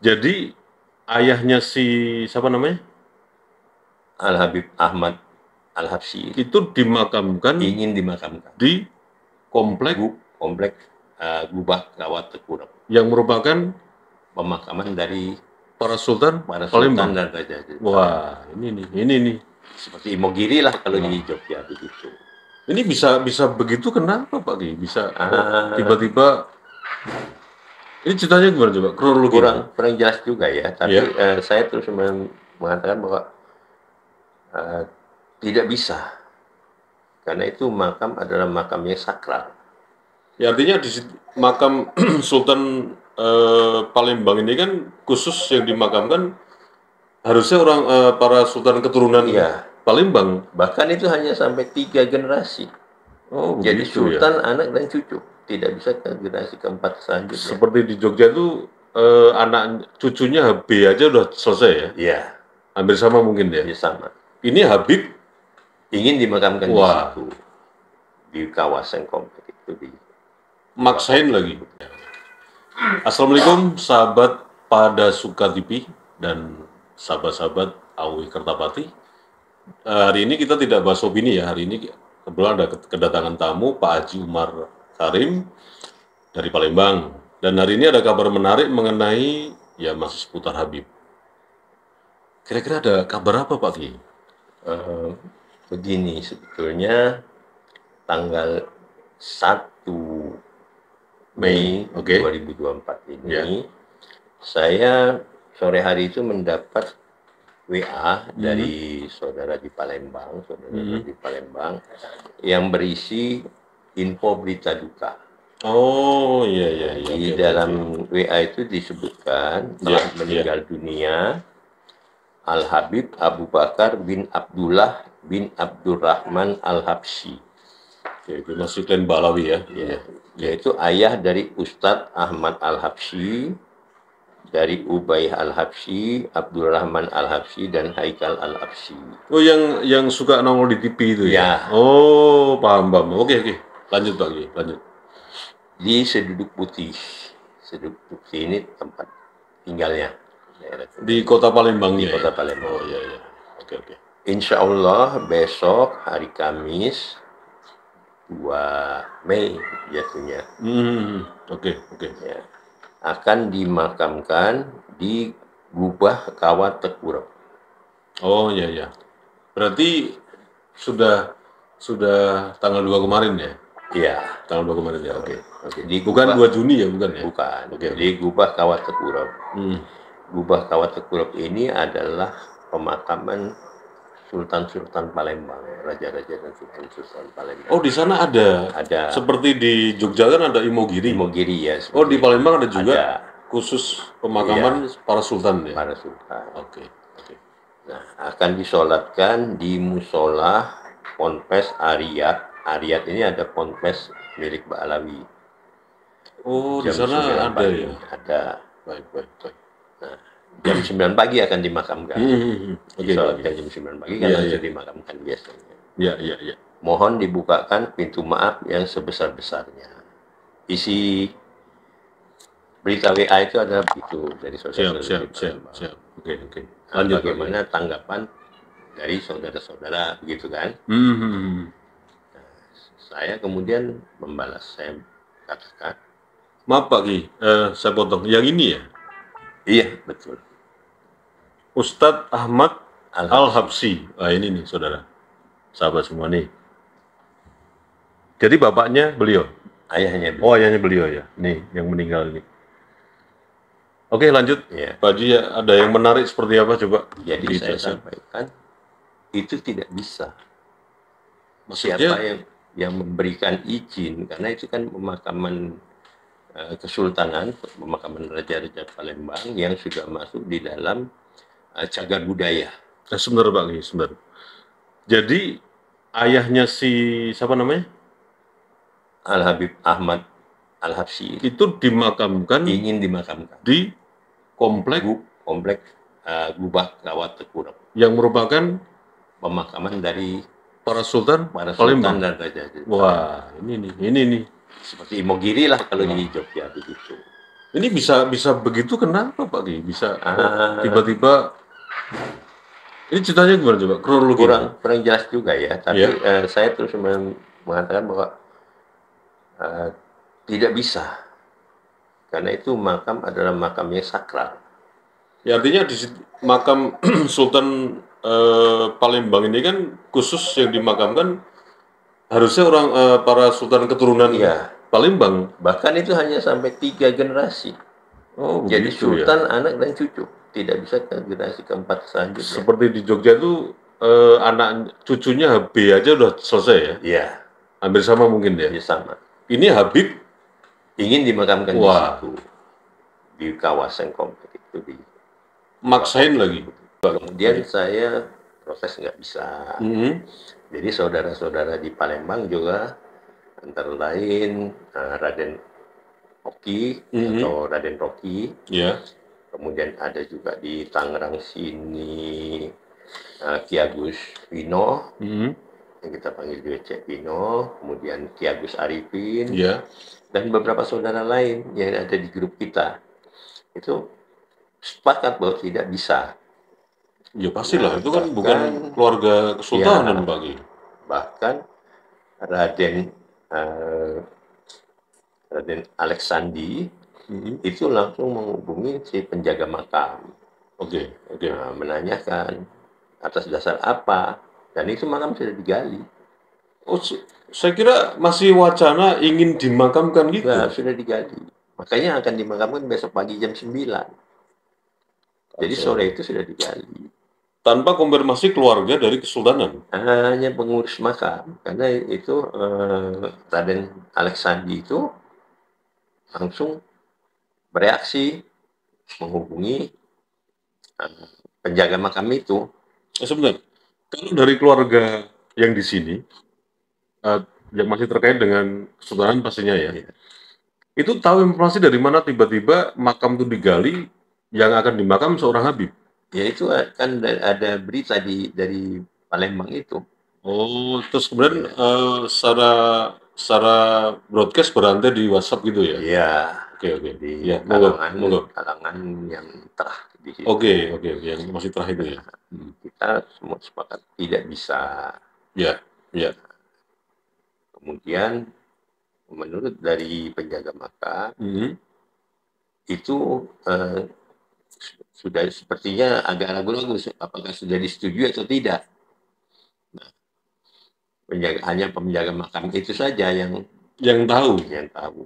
Jadi ayahnya si siapa namanya? Al-Habib Ahmad Al-Habsyi Itu dimakamkan ingin dimakamkan di komplek komplek Gubah Kawat Tekurep yang merupakan pemakaman dari para sultan para Palembang. sultan dan raja. Wah, ini nih. Seperti Imogiri lah kalau di Jogja begitu. Ini bisa begitu kenapa Pak Ki? Bisa tiba-tiba ini ceritanya gimana coba? Kronologi. kurang jelas juga ya, tapi saya terus mengatakan bahwa tidak bisa, karena itu makam adalah makam yang sakral. Ya artinya di makam Sultan Palembang ini kan khusus yang dimakamkan harusnya orang para sultan keturunan Palembang. Bahkan itu hanya sampai 3 generasi. Oh, jadi begitu sultan, ya. anak dan cucu, tidak bisa ke generasi keempat selanjutnya. Seperti di Jogja itu anak cucunya HB aja udah selesai ya? Iya. Hampir sama mungkin ya? Ya sama. Ini Habib ingin dimakamkan di situ, di kawasan komplek itu, di maksain lagi. Assalamualaikum sahabat pada Suka TV dan sahabat-sahabat Awi Kertapati. Hari ini kita tidak bahas opini ya. Hari ini kebetulan ada kedatangan tamu Pak Haji Umar Karim dari Palembang. Dan hari ini ada kabar menarik mengenai ya masih seputar Habib. Kira-kira ada kabar apa Pak Ki? Begini, sebetulnya tanggal 1 Mei 2024 ini, saya sore hari itu mendapat WA dari saudara di Palembang, yang berisi info berita duka. Oh iya. Di dalam WA itu disebutkan telah meninggal dunia Al-Habib Abu Bakar bin Abdullah bin Abdurrahman Al-Habsyi. Itu masih klan Balawi ya. Yaitu ayah dari Ustadz Ahmad Al-Habsyi, dari Ubay Al-Habsyi, Abdurrahman Al-Habsyi, dan Haikal Al-Habsyi. Oh, yang suka nongol di TV itu ya? Ya. Oh, paham. Oke. Lanjut Pak Ki, lanjut. Di Seduduk Putih. Seduduk Putih ini tempat tinggalnya. Di Kota Palembang. Di Kota Palembang. Oh iya. Oke. Insya Allah besok hari Kamis 2 Mei jatuhnya. Oke. Ya, akan dimakamkan di Gubah Kawat Tekurep. Oh iya. Berarti sudah tanggal 2 kemarin ya? Iya. Tanggal 2 kemarin ya. Oke. Bukan 2 Juni ya, bukan ya? Bukan. Di Gubah Kawat Tekurep. Gubah Kawat Tekurep ini adalah pemakaman Sultan-Sultan Palembang, raja-raja dan sultan-sultan Palembang. Oh, di sana ada. Seperti di Jogja kan ada Imogiri. Ya. Oh, di Palembang ada juga. Khusus pemakaman para sultan ya. Para sultan. Oke. Nah, akan disolatkan di musola Ponpes Ariyat. Ariyat ini ada ponpes milik Ba'alawi. Oh, di sana ada ya. Ada. Baik. Nah, jam 9 pagi akan dimakamkan. Disolatkan jam 9 pagi kan harus dimakamkan biasanya. Iya. Mohon dibukakan pintu maaf yang sebesar-besarnya. Isi berita WA itu adalah begitu dari saudara. Siap. Oke. Lanjut, bagaimana tanggapan dari saudara-saudara begitu kan? Nah, saya kemudian membalas, saya katakan, maaf Pak Ki, saya potong. Yang ini ya? Iya, betul. Ustadz Ahmad Al-Habsyi. Ini nih saudara, sahabat semua nih. Jadi bapaknya beliau? Ayahnya beliau. Oh, ayahnya beliau ya. Nih, yang meninggal ini. Oke, lanjut. Pak Haji, ada yang menarik seperti apa coba? Jadi saya sampaikan, itu tidak bisa. Maksudnya? Siapa yang memberikan izin, karena itu kan pemakaman kesultanan, pemakaman raja-raja Palembang yang sudah masuk di dalam cagar budaya. Sebentar Pak Ki, sebentar. Jadi ayahnya si siapa namanya? Al-Habib Ahmad Al-Habsyi itu dimakamkan, ingin dimakamkan di komplek Gubah Kawat Tekurep yang merupakan pemakaman dari para sultan Palembang dan raja. Wah, ini nih. Seperti Imogiri lah kalau di Jogja begitu. Ini bisa begitu kenapa Pak Ki? Bisa kok Ah, tiba-tiba ini ceritanya gimana coba kronologinya? kurang jelas juga ya, tapi Ya. saya terus mengatakan bahwa eh, tidak bisa, karena itu makam adalah makam yang sakral. Ya artinya makam Sultan Palembang ini kan khusus yang dimakamkan harusnya para sultan keturunan Iya, Palembang. bahkan itu hanya sampai 3 generasi. Oh Jadi begitu ya. sultan, anak, dan cucu. Tidak bisa ke generasi keempat selanjutnya. Seperti di Jogja itu anak cucunya HB aja udah selesai ya. Iya, Hampir sama mungkin ya. ya sama. Ini Habib, Ingin dimakamkan di wah, situ, di kawasan komplek itu, di maksain komplek lagi. itu. Kemudian saya proses nggak bisa. Mhm. Jadi saudara-saudara di Palembang juga, antara lain Raden Oki Mhm. atau Raden Roki. Ya. Kemudian ada juga di Tangerang sini Ki Agus Wino, Mhm. yang kita panggil juga Cek Wino, kemudian Ki Agus Arifin, Ya. dan beberapa saudara lain yang ada di grup kita. Itu sepakat bahwa tidak bisa. Ya pastilah Nah, itu kan bukan bahkan keluarga kesultanan ya, Pak Ki. bahkan Raden eh, Raden Alexandi Mhm. itu langsung menghubungi si penjaga makam, Oke, oke. menanyakan atas dasar apa, dan itu makam sudah digali. Oh, saya kira masih wacana ingin dimakamkan gitu. Enggak, sudah digali. Makanya akan dimakamkan besok pagi jam 9. Jadi sore Kacau. itu sudah digali. Tanpa konfirmasi keluarga dari kesultanan. Hanya pengurus makam, karena itu Raden Alexandi itu langsung bereaksi menghubungi penjaga makam itu. Sebentar, kalau dari keluarga yang di sini, eh, yang masih terkait dengan kesultanan pastinya ya, Ya, itu tahu informasi dari mana tiba-tiba makam itu digali yang akan dimakam seorang Habib. ya itu kan ada berita dari Palembang itu. Oh, terus kemudian Ya, secara secara broadcast berantai di WhatsApp gitu ya? ya, Oke, oke. di Ya, monggo, kalangan monggo. kalangan yang terah di Oke, situ. oke, yang masih terakhir itu ya. Hmm. Kita semua sepakat tidak bisa. Ya, ya. Kemudian menurut dari penjaga makam Mhm. itu sudah sepertinya agak ragu-ragu apakah sudah disetujui atau tidak. Hanya penjaga makam itu saja Yang tahu. yang tahu.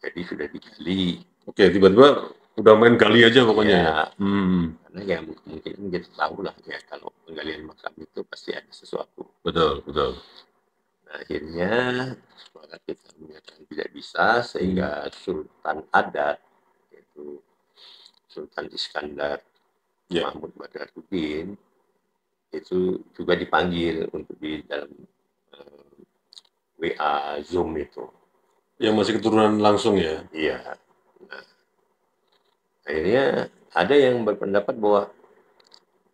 Jadi sudah digali. Oke, tiba-tiba udah main gali aja pokoknya ya. Ya, Hmm, karena ya mungkin kita tahu lah ya, kalau penggalian makam itu pasti ada sesuatu. betul, betul. Nah, akhirnya sepakat kita menyatakan tidak bisa, Hmm. sehingga Sultan Adat, yaitu Sultan Iskandar Ya, Mahmud Badruddin, itu juga dipanggil untuk di dalam WA Zoom itu. yang masih keturunan langsung ya. Iya. Nah, akhirnya ada yang berpendapat bahwa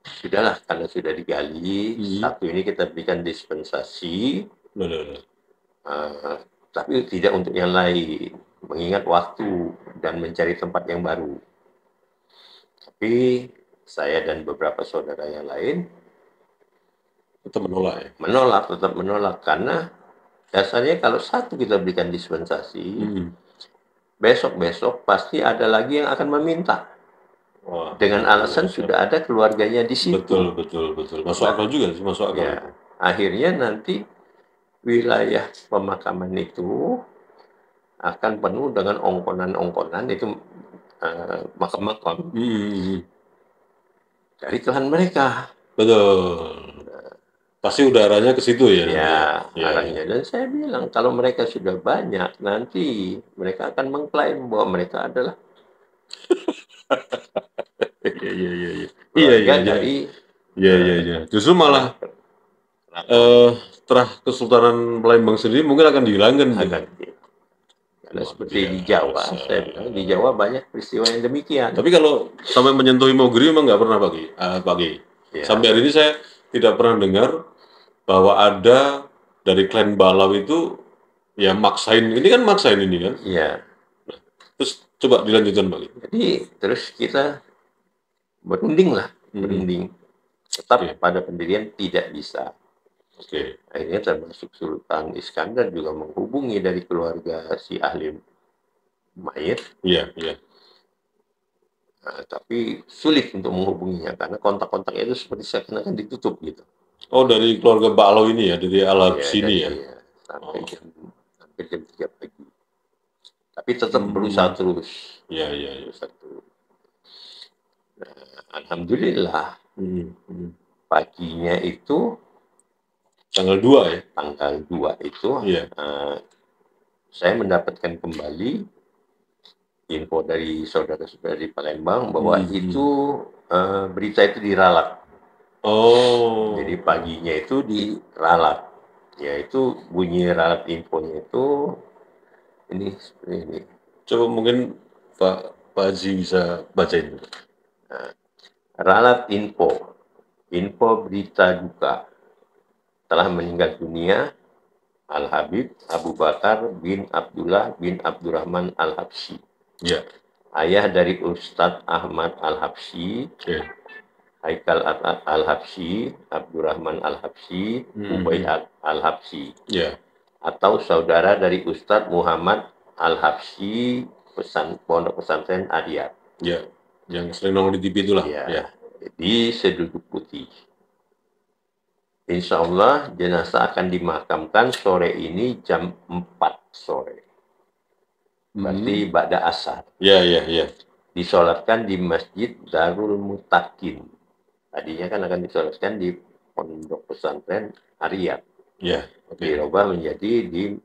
sudahlah, karena sudah digali, Hmm. satu ini kita berikan dispensasi, Loh, loh, loh. uh, tapi tidak untuk yang lain, mengingat waktu dan mencari tempat yang baru. Tapi saya dan beberapa saudara yang lain Tetap menolak ya. tetap menolak, karena dasarnya kalau satu kita berikan dispensasi, Hmm. besok-besok pasti ada lagi yang akan meminta. Wah, Dengan luar alasan biasa. sudah ada keluarganya di situ. Betul, betul, betul. Masuk Nah, akal juga sih, masuk akal itu. ya, akhirnya nanti wilayah pemakaman itu akan penuh dengan ongkonan-ongkonan itu, makam-makam Hmm, hmm, hmm. dari klan mereka. Betul. Pasti udah arahnya ke situ ya nanti ya. Ya, Ya, ya. arahnya. Dan saya bilang, kalau mereka sudah banyak, nanti mereka akan mengklaim bahwa mereka adalah Iya, iya, iya, iya. Iya, keluarga iya, iya. dari Iya, iya, iya. Justru malah keraton terah Kesultanan Palembang sendiri mungkin akan dihilangkan tuh. Agam. Karena Luar seperti di Jawa, biasa. saya bilang di Jawa banyak peristiwa yang demikian. Tapi kalau sampai menyentuh Imogiri memang nggak pernah pagi, pagi. Ya, Sampai hari ini saya tidak pernah dengar bahwa ada dari klan Balaw itu ya maksain. Ini kan maksain ini kan. ya, Terus Coba dilanjutkan Pak. Jadi terus kita berunding lah, berunding. Tetap Oke. pada pendirian tidak bisa. Oke. Akhirnya termasuk Sultan Iskandar juga menghubungi dari keluarga si ahli mayit. Iya, iya. Nah, tapi sulit untuk menghubunginya karena kontak-kontaknya itu seperti seakan-akan ditutup gitu. Oh, dari keluarga Ba'lau ini ya, dari Al Ya, sini ya. ya, sampai Oh. hampir jam 3 pagi. Tapi tetap berusaha terus. Iya, iya, iya. Berusaha terus. Nah, alhamdulillah paginya itu Tanggal 2 ya. tanggal 2 itu Iya. saya mendapatkan kembali info dari saudara-saudara di Palembang bahwa itu berita itu diralat. Oh. Jadi paginya itu diralat. Yaitu bunyi ralat infonya itu ini seperti ini. Coba mungkin Pak Haji bisa bacain. Ralat info. Info berita duka. Telah meninggal dunia Al-Habib Abu Bakar bin Abdullah bin Abdurrahman Al-Habsyi. Ya. Ayah dari Ustadz Ahmad Al-Habsyi, Haikal Al-Habsyi, Abdurrahman Al-Habsyi, Ubay Al-Habsyi. Ya. Atau saudara dari Ustadz Muhammad Al-Habsyi, Pondok Pesantren Ariyat. Ya. Yang sering nongol di TV itulah. Ya. Di Seduduk Putih. Insya Allah jenazah akan dimakamkan sore ini jam 4 sore. Berarti ba'da asar. Ya, ya, ya. Disolatkan di Masjid Darul Mutakin. Tadinya kan akan disolatkan di Pondok Pesantren Ariyat. Ya. Okay. Dirubah menjadi di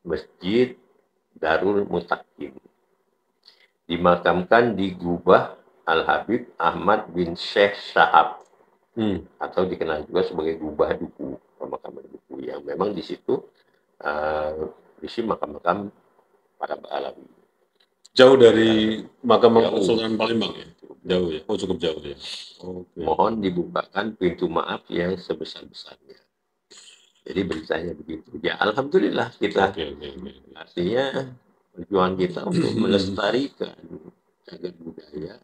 Masjid Darul Mutakin. Dimakamkan di Gubah Al-Habib Ahmad bin Syekh Syahab. Atau dikenal juga sebagai Gubah Duku, pemakaman Duku, yang memang di situ berisi makam-makam para Ba'alawi. Jauh dari makam Sultan Palembang ya? Jauh ya? Oh, cukup jauh ya. Okay. Mohon dibukakan pintu maaf yang sebesar-besarnya. Jadi beritanya begitu. Ya alhamdulillah kita. Artinya perjuangan kita untuk melestarikan cagar budaya.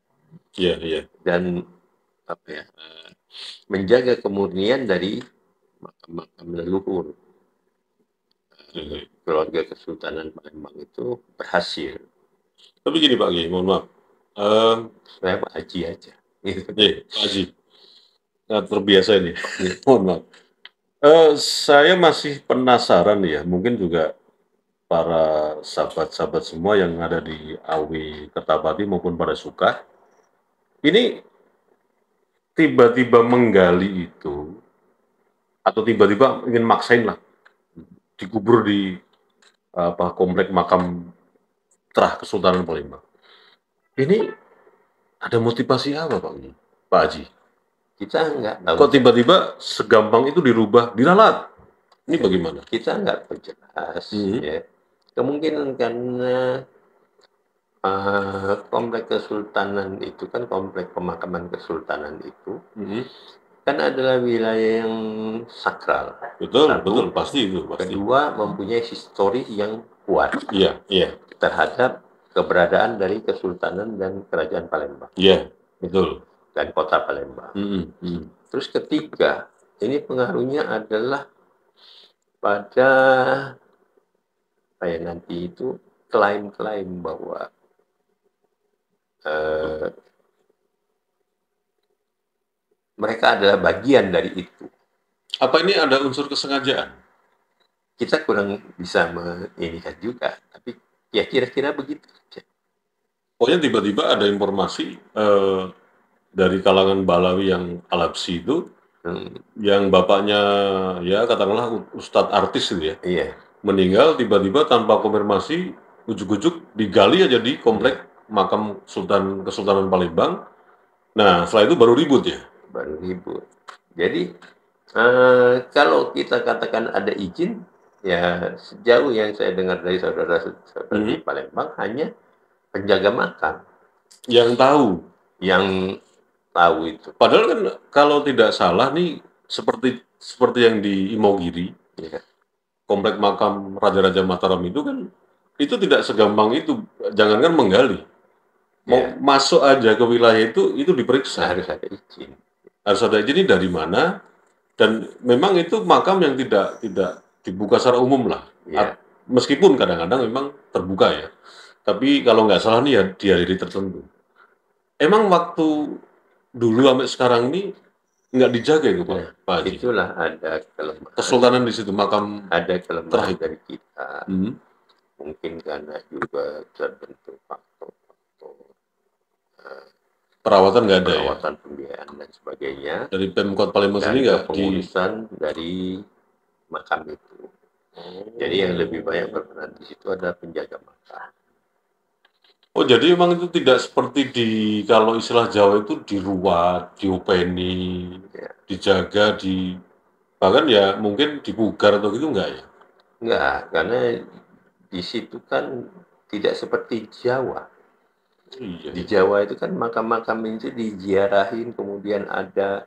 Iya, iya. Dan apa ya? Menjaga kemurnian dari makam-makam leluhur. Keluarga Kesultanan Palembang itu berhasil. Tapi gini Pak Haji, mohon maaf. Saya Pak Haji aja. Pak Haji. Nggak terbiasa ini. Mohon maaf. Saya masih penasaran ya, mungkin juga para sahabat-sahabat semua yang ada di Awi Kertapati maupun pada Suka, ini tiba-tiba menggali itu, atau tiba-tiba ingin maksain lah, dikubur di komplek makam Terah Kesultanan Palembang. Ini ada motivasi apa Pak Haji? Kita enggak tahu. Kok tiba-tiba segampang itu dirubah, diralat? Ini bagaimana? Kita enggak tahu jelas. Ya. Kemungkinan karena komplek kesultanan itu kan komplek pemakaman kesultanan itu kan adalah wilayah yang sakral. Betul, betul, pasti itu. Pasti. Kedua, mempunyai histori yang kuat. Iya, iya. Terhadap keberadaan dari Kesultanan dan Kerajaan Palembang. Iya, betul. Dan Kota Palembang. Terus ketiga, ini pengaruhnya adalah pada nanti itu klaim-klaim bahwa mereka adalah bagian dari itu. Apa ini ada unsur kesengajaan? Kita kurang bisa menginikan juga, tapi ya kira-kira begitu. Pokoknya tiba-tiba ada informasi dari kalangan Ba'alawi yang Al-Habsyi itu, yang bapaknya ya katakanlah Ustadz artis itu ya, meninggal tiba-tiba tanpa konfirmasi, ujuk-ujuk digali aja di komplek makam Kesultanan Palembang. Nah setelah itu baru ribut ya? Baru ribut. Jadi kalau kita katakan ada izin, ya sejauh yang saya dengar dari saudara-saudara di Palembang hanya penjaga makam yang tahu itu. Padahal kan kalau tidak salah nih seperti yang di Imogiri, komplek makam Raja-Raja Mataram itu kan itu tidak segampang itu. Jangankan menggali, mau Ya, masuk aja ke wilayah itu diperiksa. harus ada izin. Harus ada izin ini dari mana, dan memang itu makam yang tidak dibuka secara umum lah. Ya, Meskipun kadang-kadang memang terbuka ya. Tapi kalau nggak salah nih ya di hari tertentu. Emang waktu dulu sampai sekarang ini nggak dijaga itu Pak, nah, Pak Haji. itulah ada kelemahan. Kesultanan di situ makam Ada kelemahan terakhir. dari kita. Mungkin karena juga terbentuk faktor-faktor Perawatan nggak ada ya. perawatan pembiayaan dan sebagainya, Dari Pemkot Palembang dan sendiri nggak di. kepengurusan dari makam itu. Jadi yang lebih banyak berperan di situ adalah penjaga makam. Oh jadi memang itu tidak seperti di kalau istilah Jawa itu diruat, diopeni, Ya. dijaga, bahkan ya mungkin dipugar atau gitu enggak ya? Enggak, karena di situ kan tidak seperti Jawa. Iya, Di iya. Jawa itu kan makam-makam itu diziarahin, kemudian ada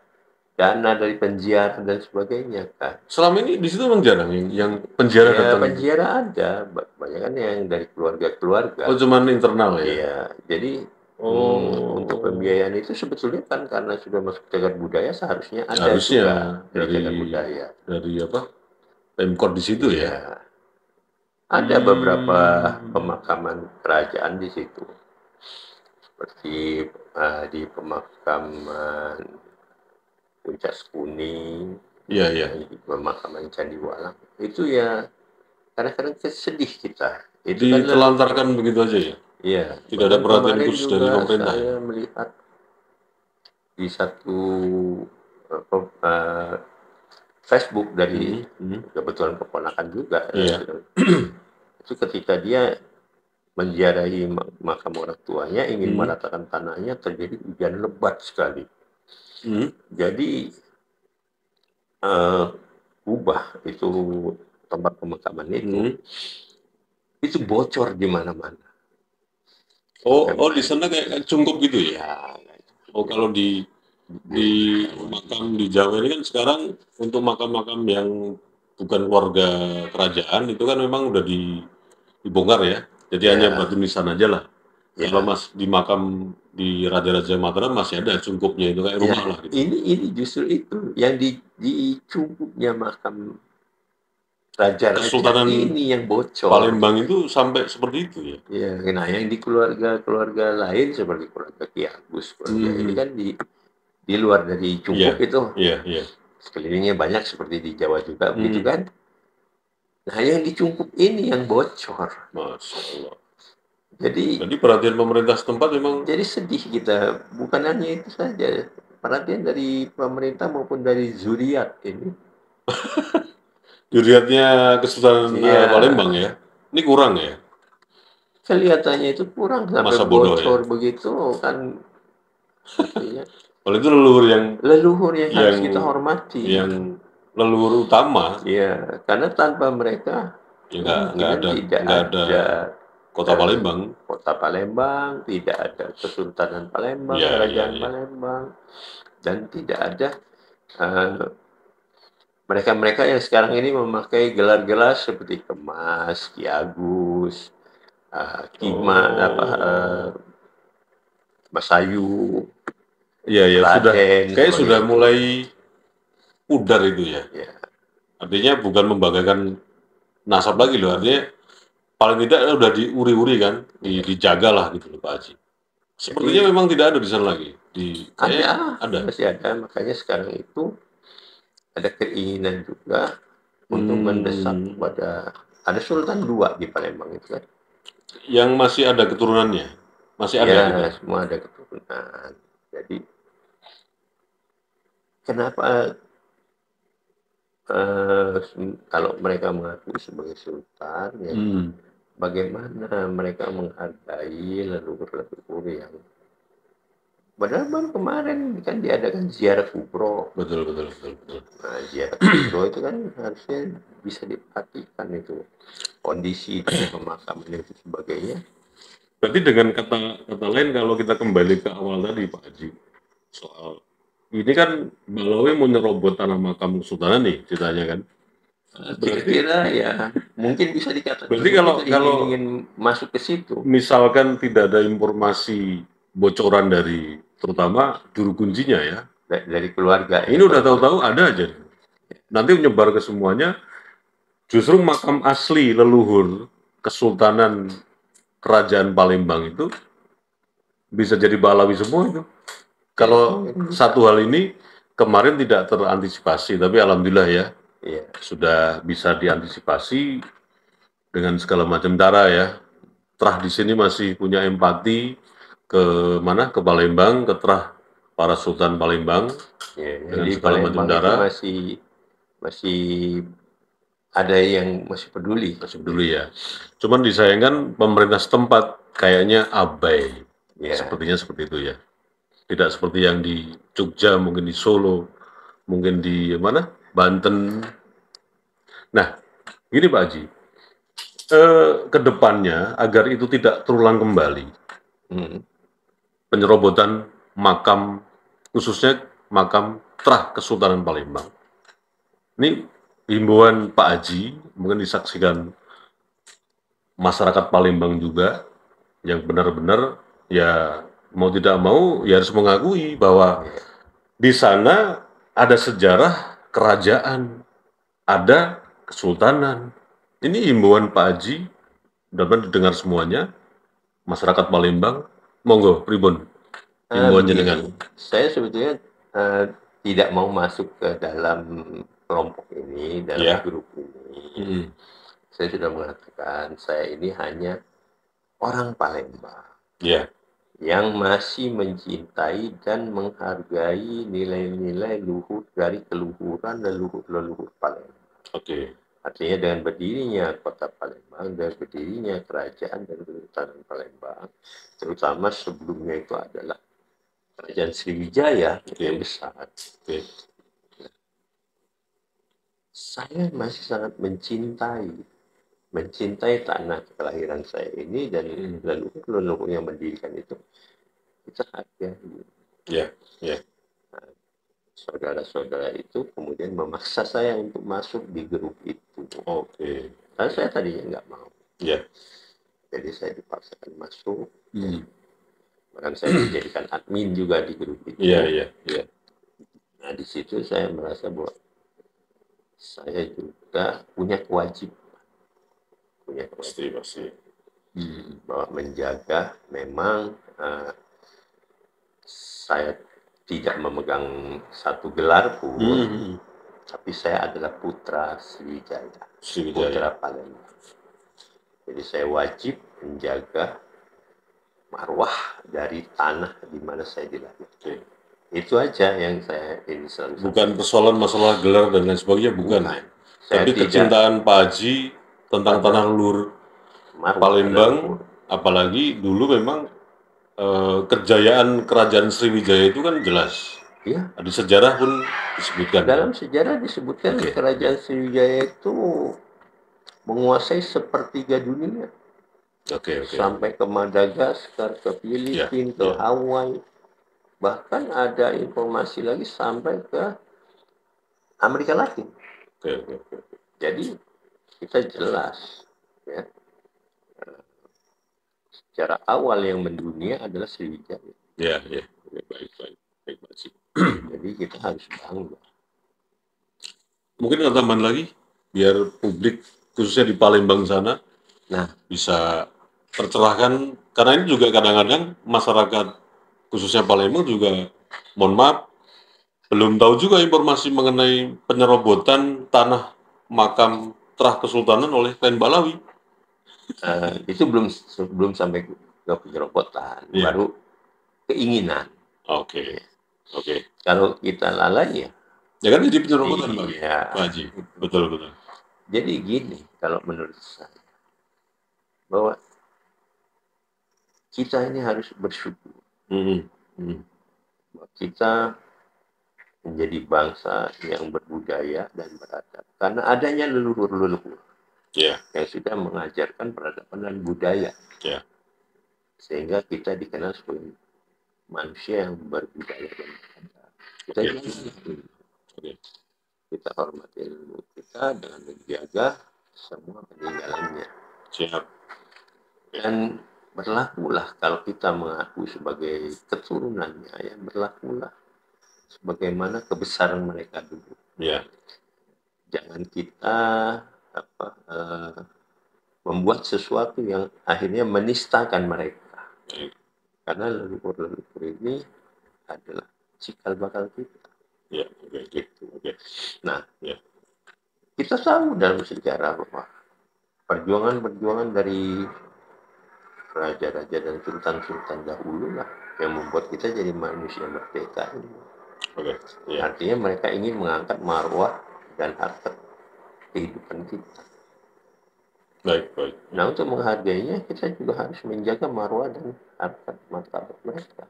dana dari penziarah dan sebagainya kan. Selama ini di situ memang jarang yang penjara Ya, datang itu. penziarah ada, banyak kan yang dari keluarga-keluarga. Oh cuman internal ya? Iya, jadi untuk Oh, pembiayaan itu sebetulnya kan karena sudah masuk cagar budaya seharusnya ada harusnya juga dari dari cagar budaya. apa? Pemkot di situ ya? Iya, ada beberapa Hmm. pemakaman kerajaan di situ, seperti di pemakaman Puncak Kuning, Iya, iya. di pemakaman Candiwalang. Itu ya kadang-kadang sedih kita. Itu kan leluhur. Ditelantarkan begitu aja ya? Iya, Tidak ada bahkan perhatian kemarin khusus dari juga pemerintah ya? saya melihat di satu Facebook dari kebetulan keponakan juga. Iya. Itu ketika dia menziarahi makam orang tuanya, ingin meratakan tanahnya, terjadi hujan lebat sekali. Jadi ubah itu tempat pemakaman itu bocor di mana-mana. Oh di sana kayak cungkup gitu ya? Ya, Oh kalau di makam di Jawa ini kan sekarang untuk makam-makam yang bukan keluarga kerajaan itu kan memang udah dibongkar ya. Jadi hanya ya, batu nisan aja lah. Kalau ya. mas di makam di Raja-Raja Mataram masih ada cungkupnya itu kayak Ya, rumah lah gitu. ini justru itu yang di cungkupnya makam raja-raja Kesultanan ini yang bocor. Palembang itu sampai seperti itu ya. Ya, nah yang di keluarga lain seperti keluarga Ki Agus, keluarga ini kan di luar dari cungkup itu Iya, iya. sekelilingnya banyak seperti di Jawa juga begitu kan. Nah yang di cungkup ini yang bocor. Masya Allah. Jadi Perhatian pemerintah setempat memang. jadi sedih kita, bukan hanya itu saja, perhatian dari pemerintah maupun dari zuriat ini. Dilihatnya Kesultanan Iya, Palembang ya. Ini kurang ya. kelihatannya itu kurang sampai Masa bodoh ya. bocor begitu kan, artinya Kalau itu leluhur leluhur yang harus kita hormati. yang leluhur utama. Ya, karena tanpa mereka Ya nggak kemungkinan tidak ada ada kota Palembang. kota Palembang, tidak ada Kesultanan Palembang, Ya, Kerajaan Palembang, dan tidak ada mereka-mereka yang sekarang ini memakai gelar-gelar seperti Kemas, Ki Agus, Kima, Mas Ayu, Iya, ya sudah. Raden, Kayak sudah itu. mulai pudar itu ya. Ya. Artinya bukan membanggakan nasab lagi loh. Artinya paling tidak udah diuri-uri kan, dijaga lah gitu loh Pak Haji. Sepertinya Jadi, memang tidak ada di sana lagi. Ada. masih ada. Makanya sekarang itu ada keinginan juga untuk mendesak pada ada Sultan II di Palembang itu kan. Yang masih ada keturunannya, masih ada. Ya, gitu. semua ada keturunan. Jadi kenapa kalau mereka mengaku sebagai sultan, ya bagaimana mereka menghargai leluhur-leluhur yang padahal baru kemarin kan diadakan ziarah kubro. Betul. Nah, ziarah kubro itu kan harusnya bisa diperhatikan itu kondisi dari pemakaman itu sebagainya. Berarti dengan kata lain kalau kita kembali ke awal tadi Pak Haji, soal ini kan Balawe mau nyerobot tanah makam Kesultanan nih ceritanya kan. Kira-kira ya mungkin bisa dikatakan berarti begitu, kalau ingin masuk ke situ. misalkan tidak ada informasi bocoran dari terutama juru kuncinya ya, Dari keluarga ini ya. udah tahu-tahu ada aja. Nanti menyebar ke semuanya, justru makam asli leluhur Kesultanan Kerajaan Palembang itu bisa jadi Balawi semua itu. Kalau satu hal ini kemarin tidak terantisipasi, tapi alhamdulillah ya, Iya. sudah bisa diantisipasi dengan segala macam cara ya. Terah di sini masih punya empati ke mana? Ke Palembang, ke terah para Sultan Palembang Ya, dengan di segala macam Palembang itu cara. masih ada yang masih peduli. Masih dulu ya. Cuman disayangkan pemerintah setempat kayaknya abai. Ya. Sepertinya seperti itu ya. Tidak seperti yang di Jogja, mungkin di Solo, mungkin di mana? Banten. Nah, gini Pak Haji, ke depannya agar itu tidak terulang kembali, penyerobotan makam, khususnya makam Trah Kesultanan Palembang. Ini himbauan Pak Haji, mungkin disaksikan masyarakat Palembang juga, yang benar-benar ya mau tidak mau ya harus mengakui bahwa di sana ada sejarah kerajaan, ada kesultanan. Ini himbauan Pak Haji, dapat didengar semuanya, masyarakat Palembang, monggo, pribun, himbauan jenengan. Saya sebetulnya tidak mau masuk ke dalam kelompok ini, dalam grup ini. Saya sudah mengatakan, saya ini hanya orang Palembang. Yang masih mencintai dan menghargai nilai-nilai luhur dari keluhuran leluhur Palembang. Artinya dengan berdirinya kota Palembang dan berdirinya kerajaan dan kesultanan Palembang, terutama sebelumnya itu adalah kerajaan Sriwijaya yang besar. Saya masih sangat mencintai tanah kelahiran saya ini dan leluhur yang mendirikan itu. Kita hargai. Saudara-saudara itu kemudian memaksa saya untuk masuk di grup itu. Karena saya tadinya nggak mau. Jadi saya dipaksakan masuk. Bahkan saya dijadikan admin juga di grup itu. Nah, di situ saya merasa bahwa saya juga punya kewajiban. Pasti. Bahwa menjaga memang saya tidak memegang satu gelar pun, tapi saya adalah putra Sriwijaya, putra Palembang. Jadi saya wajib menjaga marwah dari tanah di mana saya dilahirkan. Itu aja yang saya ini selalu. Bukan persoalan masalah gelar dan lain sebagainya, bukan. Tapi kecintaan Pak Haji tentang tanah leluhur Palembang, apalagi dulu memang kejayaan kerajaan Sriwijaya itu kan jelas. Di sejarah pun disebutkan. Dalam sejarah disebutkan kerajaan Sriwijaya itu menguasai sepertiga dunia. Sampai ke Madagaskar, ke Filipina, ke Hawaii. Bahkan ada informasi lagi sampai ke Amerika Latin. Jadi kita jelas ya. Secara awal yang mendunia adalah Sriwijaya. Baik. Jadi kita harus bangga. Mungkin ada tambahan lagi biar publik khususnya di Palembang sana bisa tercerahkan, karena ini juga kadang-kadang masyarakat khususnya Palembang juga, mohon maaf, belum tahu juga informasi mengenai penyerobotan tanah makam Trah Kesultanan oleh Tlain Balawi. Itu belum sampai ke penyerobotan, baru keinginan. Kalau kita lalai ya kan jadi penyerobotan Pak Haji. Betul. Jadi gini, kalau menurut saya bahwa kita ini harus bersyukur. Kita menjadi bangsa yang berbudaya dan beradab karena adanya leluhur-leluhur yang sudah mengajarkan peradaban dan budaya, sehingga kita dikenal sebagai manusia yang berbudaya dan beradab. Kita kita hormati ilmu kita dengan menjaga semua peninggalannya. Siap. Dan berlakulah kalau kita mengaku sebagai keturunannya, ya berlakulah sebagaimana kebesaran mereka dulu. Ya. Jangan kita membuat sesuatu yang akhirnya menistakan mereka. Karena leluhur-leluhur ini adalah cikal bakal kita. Ya, gitu. Nah, kita tahu dalam sejarah bahwa perjuangan dari raja-raja dan sultan-sultan dahulu lah yang membuat kita jadi manusia merdeka ini. Artinya mereka ingin mengangkat marwah dan harkat kehidupan kita. Baik. Nah, untuk menghargainya kita juga harus menjaga marwah dan harkat martabat mereka.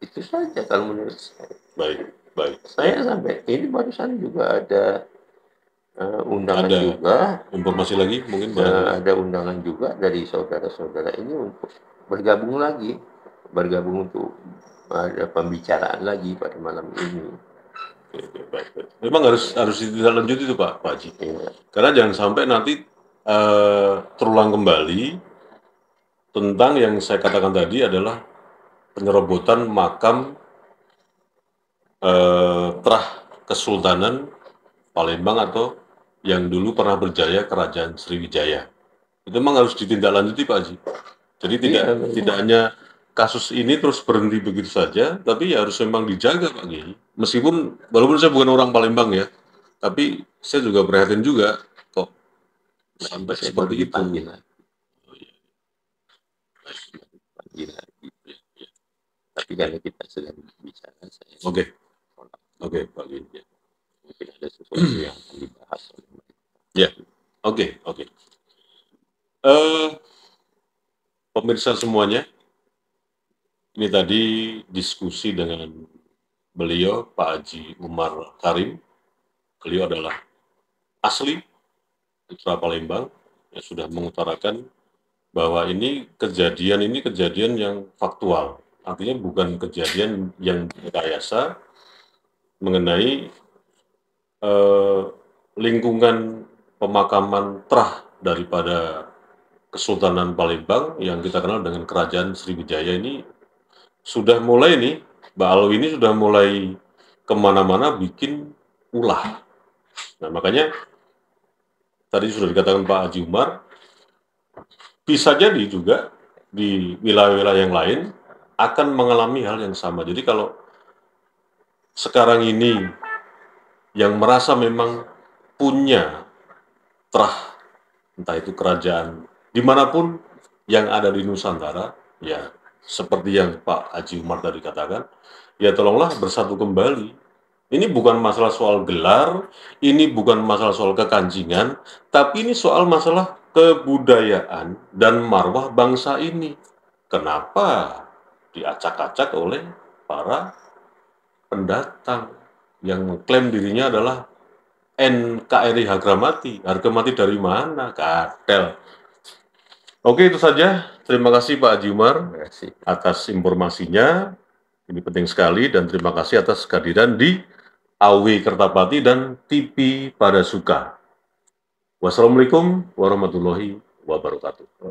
Itu saja kalau menurut saya. Baik. Saya sampai ini barusan juga ada undangan juga. Informasi lagi mungkin ada undangan juga dari saudara-saudara ini untuk bergabung untuk ada pembicaraan lagi pada malam ini. Baik. Memang harus ditindaklanjuti itu Pak Haji. Karena jangan sampai nanti terulang kembali tentang yang saya katakan tadi adalah penyerobotan makam Trah Kesultanan Palembang atau yang dulu pernah berjaya Kerajaan Sriwijaya. Itu memang harus ditindaklanjuti Pak Haji. Jadi tidak hanya kasus ini terus berhenti begitu saja, tapi ya harus memang dijaga Pak Kiai. Meskipun walaupun saya bukan orang Palembang ya, tapi saya juga prihatin juga kok sampai seperti itu. Tapi kalau kita sedang bicara, saya Oke Pak Kiai. Mungkin ada sesuatu yang akan dibahas oleh mereka. Ya, oke. Pemirsa semuanya, ini tadi diskusi dengan beliau Pak Haji Umar Karim. Beliau adalah asli putra Palembang yang sudah mengutarakan bahwa ini kejadian yang faktual. Artinya bukan kejadian yang direkayasa mengenai lingkungan pemakaman Trah daripada Kesultanan Palembang yang kita kenal dengan Kerajaan Sriwijaya ini sudah mulai nih, Mbak Alwi ini sudah mulai kemana-mana bikin ulah. Nah makanya tadi sudah dikatakan Pak Haji Umar, bisa jadi juga di wilayah-wilayah yang lain akan mengalami hal yang sama. Jadi kalau sekarang ini yang merasa memang punya Trah, entah itu kerajaan dimanapun yang ada di Nusantara, ya seperti yang Pak Haji Umar tadi katakan, ya tolonglah bersatu kembali. Ini bukan masalah soal gelar, ini bukan masalah soal kekancingan, tapi ini soal masalah kebudayaan dan marwah bangsa ini. Kenapa diacak-acak oleh para pendatang yang mengklaim dirinya adalah NKRI Hargamati. Hargamati dari mana? Kartel. Oke, itu saja. Terima kasih Pak Haji Umar atas informasinya. Ini penting sekali dan terima kasih atas kehadiran di AW Kertapati dan TV Pada Suka. Wassalamualaikum warahmatullahi wabarakatuh.